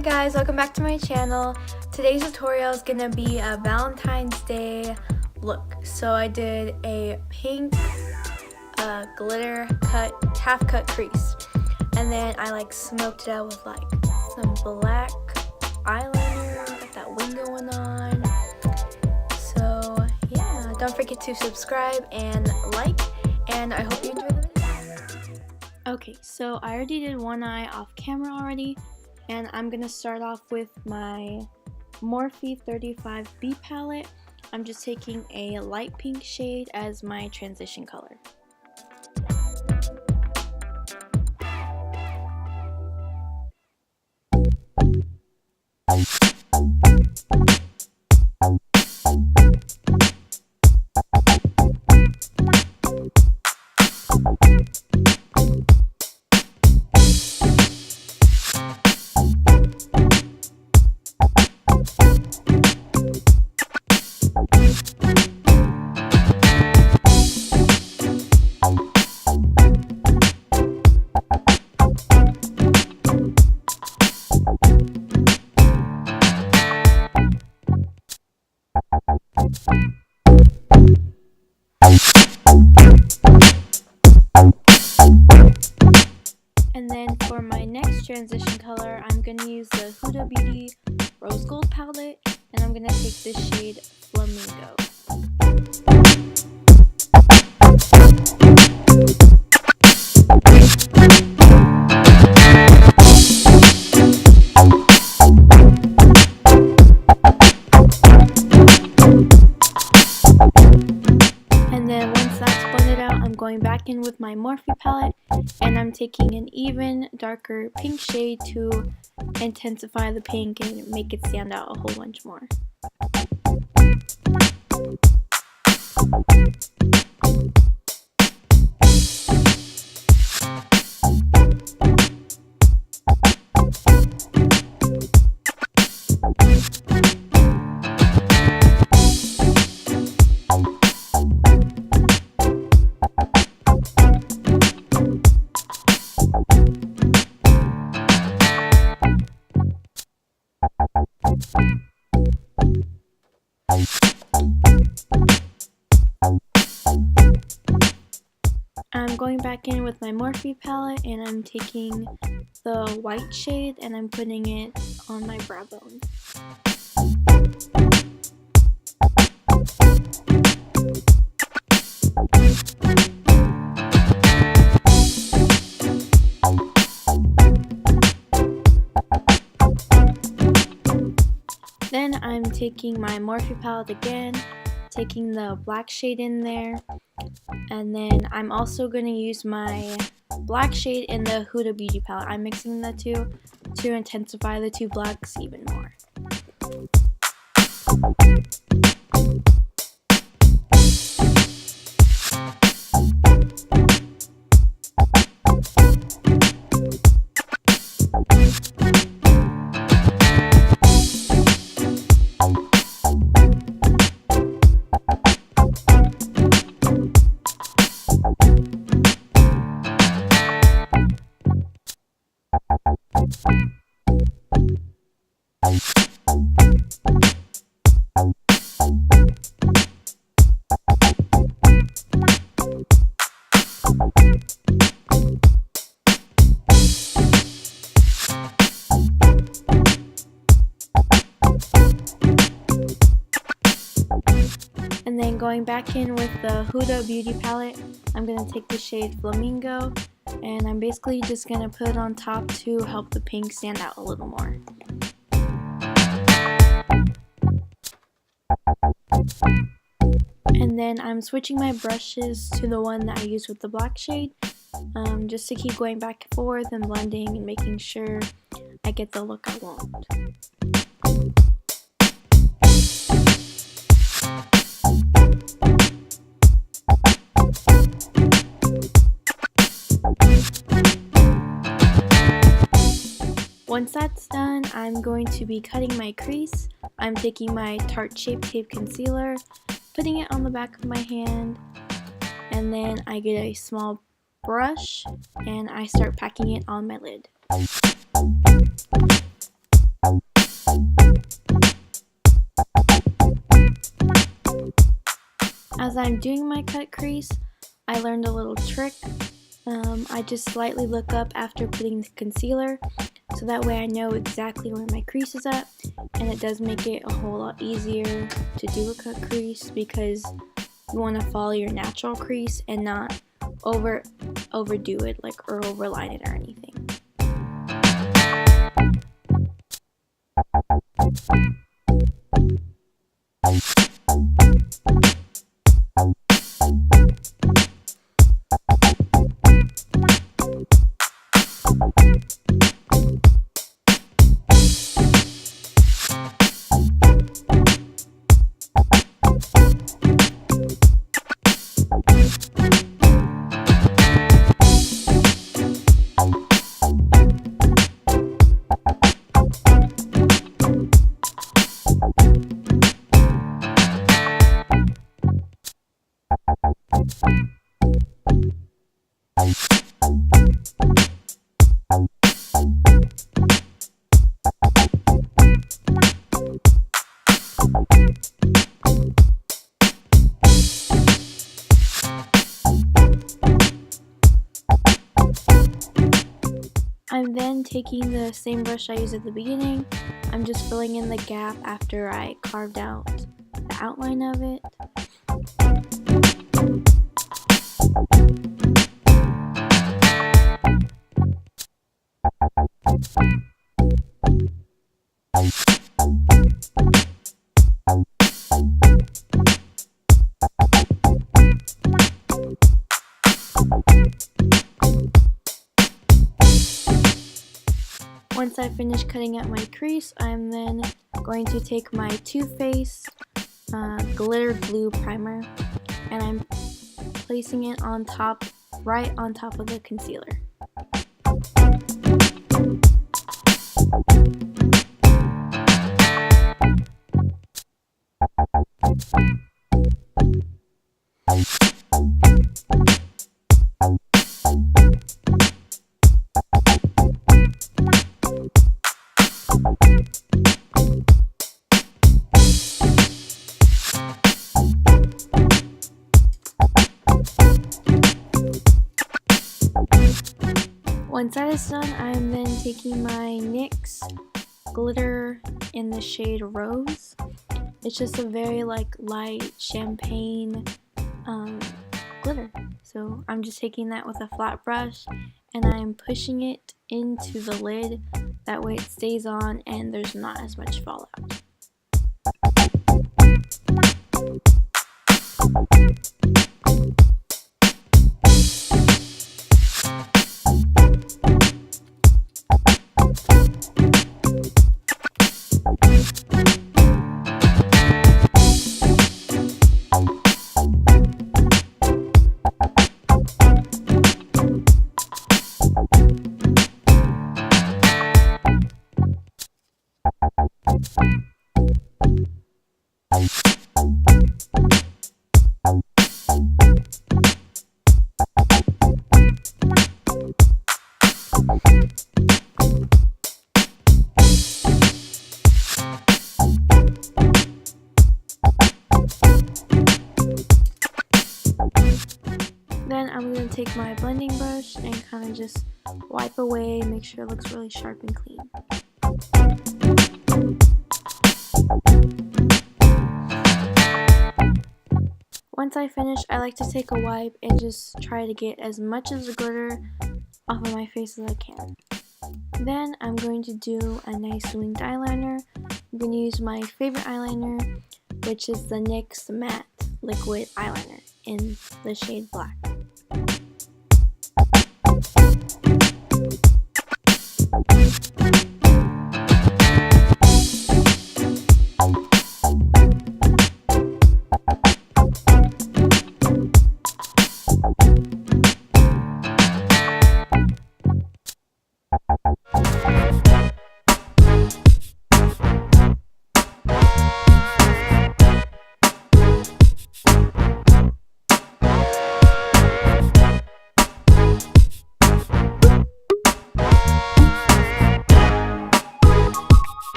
Hi guys, welcome back to my channel. Today's tutorial is gonna be a Valentine's Day look. So I did a pink glitter cut, half cut crease, and then I smoked it out with some black eyeliner, got that wing going on. So yeah, don't forget to subscribe and like, and I hope you enjoy the video. Okay, so I already did one eye off camera already. And I'm going to start off with my Morphe 35B palette. I'm just taking a light pink shade as my transition color. And then for my next transition color, I'm going to use the Huda Beauty Rose Gold palette, and I'm going to take the shade Flamingo. And then once that's blended out, I'm going back in with my Morphe palette, and I'm taking an even darker pink shade to intensify the pink and make it stand out a whole bunch more. I'm going back in with my Morphe palette, and I'm taking the white shade and I'm putting it on my brow bone. Then I'm taking my Morphe palette again, taking the black shade in there, and then I'm also going to use my black shade in the Huda Beauty palette. I'm mixing the two to intensify the two blacks even more. And then going back in with the Huda Beauty palette, I'm going to take the shade Flamingo, and I'm basically just going to put it on top to help the pink stand out a little more. And then I'm switching my brushes to the one that I used with the black shade, just to keep going back and forth and blending and making sure I get the look I want. Once that's done, I'm going to be cutting my crease. I'm taking my Tarte Shape Tape Concealer, putting it on the back of my hand, and then I get a small brush and I start packing it on my lid. As I'm doing my cut crease, I learned a little trick. I just slightly look up after putting the concealer, so that way I know exactly where my crease is at, and it does make it a whole lot easier to do a cut crease because you want to follow your natural crease and not overdo it, or overline it or anything. I'm then taking the same brush I used at the beginning. I'm just filling in the gap after I carved out the outline of it. Once I finish cutting out my crease, I'm then going to take my Too Faced glitter glue primer, and I'm placing it on top, right on top of the concealer. Once that is done, I am then taking my NYX glitter in the shade Rose. It's just a very light champagne glitter. So I'm just taking that with a flat brush and I'm pushing it into the lid. That way it stays on and there's not as much fallout. Then I'm going to take my blending brush and kind of just wipe away, make sure it looks really sharp and clean. Once I finish, I like to take a wipe and just try to get as much of the glitter off of my face as I can. Then I'm going to do a nice winged eyeliner. I'm going to use my favorite eyeliner, which is the NYX Matte Liquid Eyeliner in the shade Black.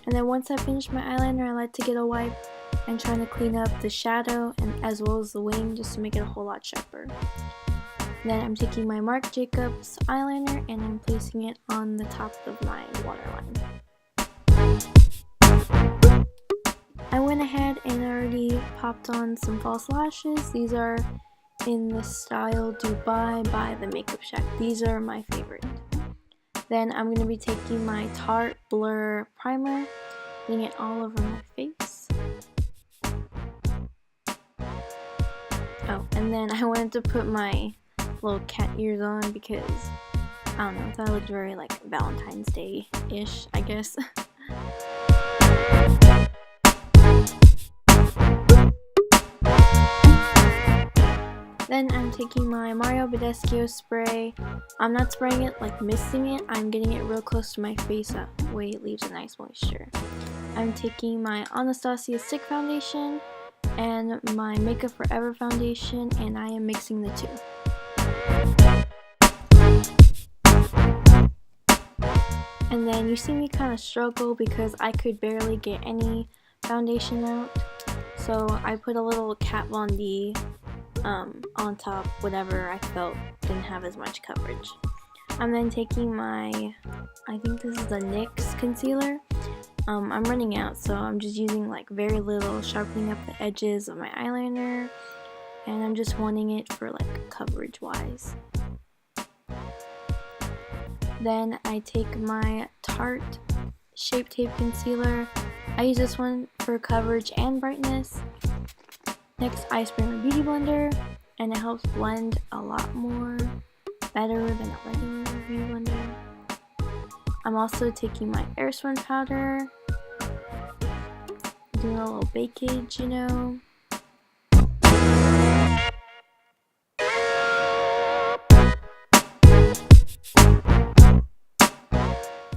And then once I finish my eyeliner, I like to get a wipe and trying to clean up the shadow and as well as the wing just to make it a whole lot sharper. Then I'm taking my Marc Jacobs eyeliner and I'm placing it on the top of my waterline. I went ahead and already popped on some false lashes. These are in the style Dubai by the Makeup Shack. These are my favorite. Then I'm going to be taking my Tarte Blur Primer, putting it all over my face. Oh, and then I wanted to put my little cat ears on because, I don't know, that looked very like Valentine's Day-ish, I guess. Then I'm taking my Mario Badescu spray. I'm not spraying it like misting it, I'm getting it real close to my face, that way it leaves a nice moisture. I'm taking my Anastasia Stick Foundation and my Makeup Forever foundation, and I am mixing the two. And then you see me kind of struggle because I could barely get any foundation out, so I put a little Kat Von D on top, whatever I felt didn't have as much coverage. I'm then taking my, I think this is the NYX concealer. I'm running out, so I'm just using like very little, sharpening up the edges of my eyeliner, and I'm just wanting it for like coverage wise. Then I take my Tarte Shape Tape Concealer. I use this one for coverage and brightness. Next, I spray my Beauty Blender, and it helps blend a lot more better than a regular Beauty Blender. I'm also taking my Airspun powder, doing a little bakage, you know.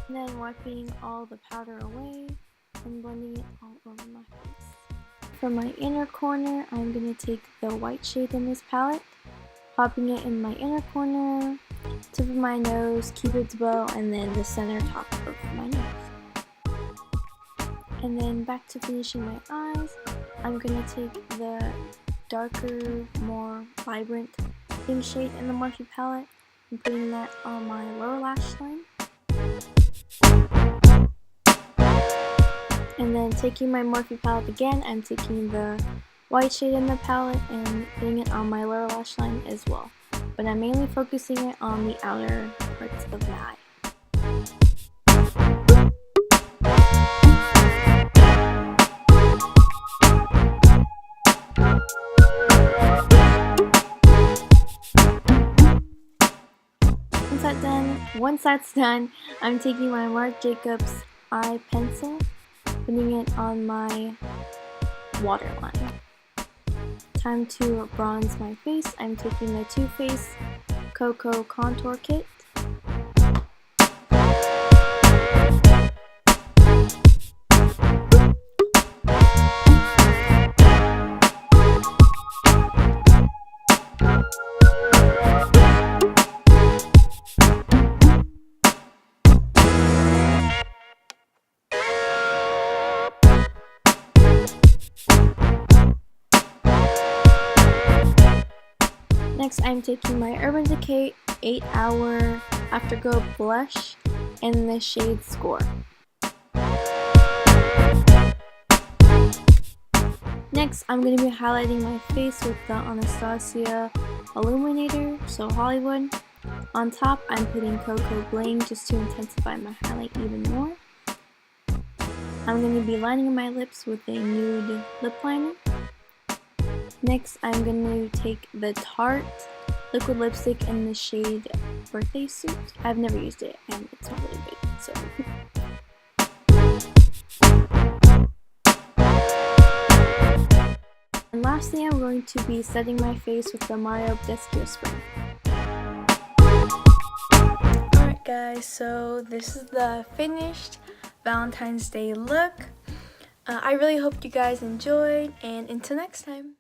And then wiping all the powder away and blending it all over my face. For my inner corner, I'm going to take the white shade in this palette, popping it in my inner corner, tip of my nose, cupid's bow, and then the center top of my nose. And then back to finishing my eyes, I'm going to take the darker, more vibrant pink shade in the Morphe palette and putting that on my lower lash line. And then taking my Morphe palette again, I'm taking the white shade in the palette and putting it on my lower lash line as well. But I'm mainly focusing it on the outer parts of my eye. Once that's done, I'm taking my Marc Jacobs eye pencil, putting it on my waterline. Time to bronze my face. I'm taking the Too Faced Cocoa Contour Kit. Next, I'm taking my Urban Decay 8-Hour Afterglow Blush in the shade Score. Next, I'm going to be highlighting my face with the Anastasia Illuminator, so Hollywood. On top, I'm putting Cocoa Bling just to intensify my highlight even more. I'm going to be lining my lips with a nude lip liner. Next, I'm going to take the Tarte liquid lipstick in the shade Birthday Suit. I've never used it and it's not really big, so. And lastly, I'm going to be setting my face with the Mario Badescu spray. Alright guys, so this is the finished Valentine's Day look. I really hope you guys enjoyed, and until next time.